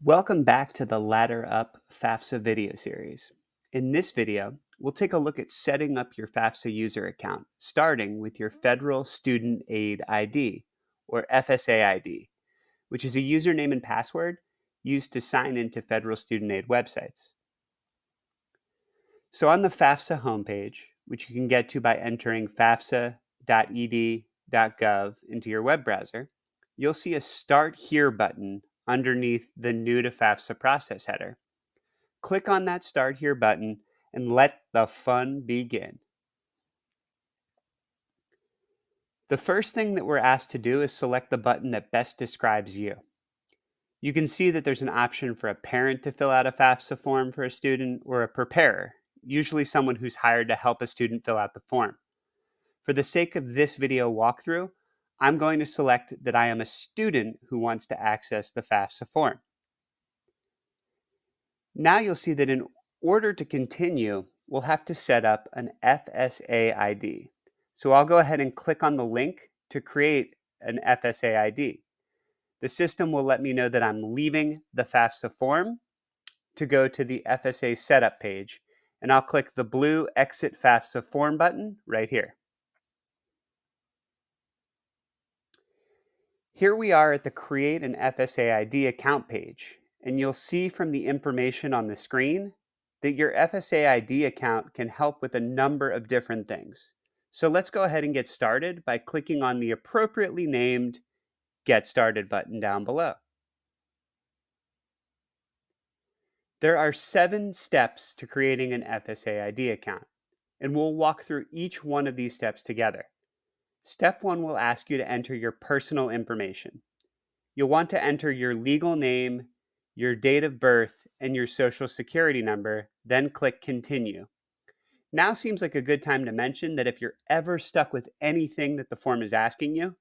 Welcome back to the Ladder Up FAFSA Video Series. In this video, we'll take a look at setting up your FAFSA user account, starting with your Federal Student Aid ID, or FSA ID, which is a username and password used to sign into federal student aid websites. So on the FAFSA homepage, which you can get to by entering fafsa.ed.gov into your web browser, you'll see a Start Here button underneath the New to FAFSA process header. Click on that Start Here button and let the fun begin. The first thing that we're asked to do is select the button that best describes you. You can see that there's an option for a parent to fill out a FAFSA form for a student or a preparer, usually someone who's hired to help a student fill out the form. For the sake of this video walkthrough, I'm going to select that I am a student who wants to access the FAFSA form. Now you'll see that in order to continue, we'll have to set up an FSA ID. So I'll go ahead and click on the link to create an FSA ID. The system will let me know that I'm leaving the FAFSA form to go to the FSA Setup page, and I'll click the blue Exit FAFSA Form button right here. Here we are at the Create an FSA ID account page, and you'll see from the information on the screen that your FSA ID account can help with a number of different things. So let's go ahead and get started by clicking on the appropriately named Get Started button down below. There are 7 steps to creating an FSA ID account, and we'll walk through each one of these steps together. Step 1 will ask you to enter your personal information. You'll want to enter your legal name, your date of birth, and your social security number, then click Continue. Now seems like a good time to mention that if you're ever stuck with anything that the form is asking you,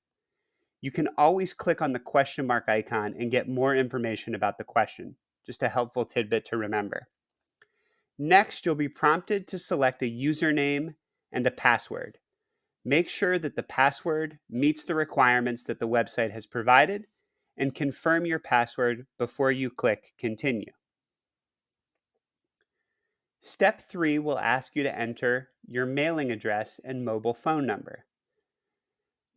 you can always click on the question mark icon and get more information about the question. Just a helpful tidbit to remember. Next, you'll be prompted to select a username and a password. Make sure that the password meets the requirements that the website has provided, and confirm your password before you click Continue. Step 3 will ask you to enter your mailing address and mobile phone number.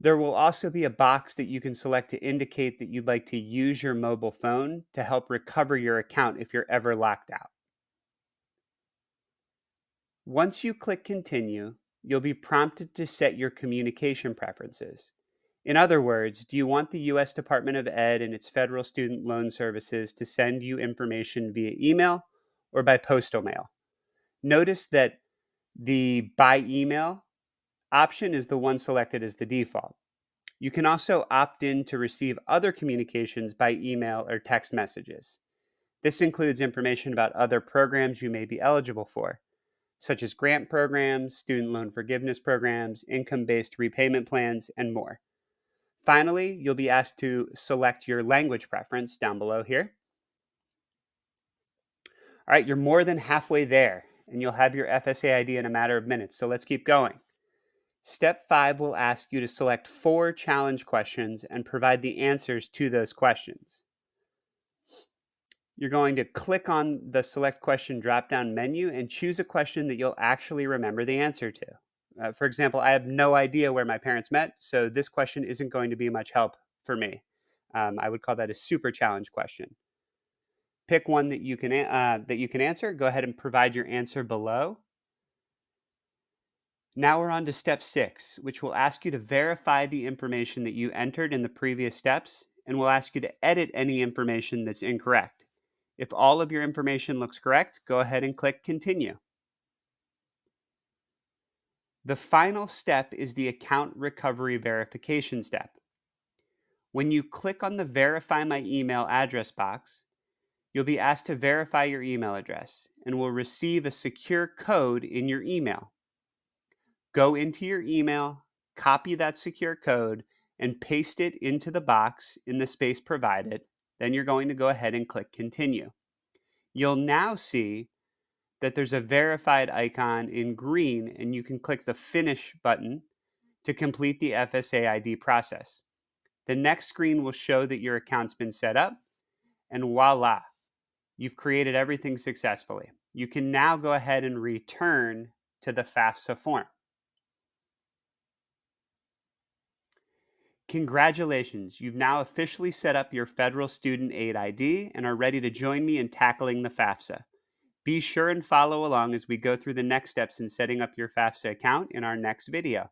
There will also be a box that you can select to indicate that you'd like to use your mobile phone to help recover your account if you're ever locked out. Once you click Continue, you'll be prompted to set your communication preferences. In other words, do you want the U.S. Department of Ed and its federal student loan services to send you information via email or by postal mail? Notice that the by email option is the one selected as the default. You can also opt in to receive other communications by email or text messages. This includes information about other programs you may be eligible for, such as grant programs, student loan forgiveness programs, income-based repayment plans, and more. Finally, you'll be asked to select your language preference down below here. All right, you're more than halfway there, and you'll have your FSA ID in a matter of minutes, so let's keep going. Step 5 will ask you to select 4 challenge questions and provide the answers to those questions. You're going to click on the Select Question drop-down menu and choose a question that you'll actually remember the answer to. For example, I have no idea where my parents met, so this question isn't going to be much help for me. I would call that a super challenge question. Pick one that you can answer. Go ahead and provide your answer below. Now we're on to step 6, which will ask you to verify the information that you entered in the previous steps, and will ask you to edit any information that's incorrect. If all of your information looks correct, go ahead and click Continue. The final step is the account recovery verification step. When you click on the Verify My Email address box, you'll be asked to verify your email address and will receive a secure code in your email. Go into your email, copy that secure code, and paste it into the box in the space provided. Then you're going to go ahead and click Continue. You'll now see that there's a verified icon in green, and you can click the Finish button to complete the FSA ID process. The next screen will show that your account's been set up, and voila, You've created everything successfully. You can now go ahead and return to the FAFSA form. Congratulations, you've now officially set up your federal student aid ID and are ready to join me in tackling the FAFSA. Be sure and follow along as we go through the next steps in setting up your FAFSA account in our next video.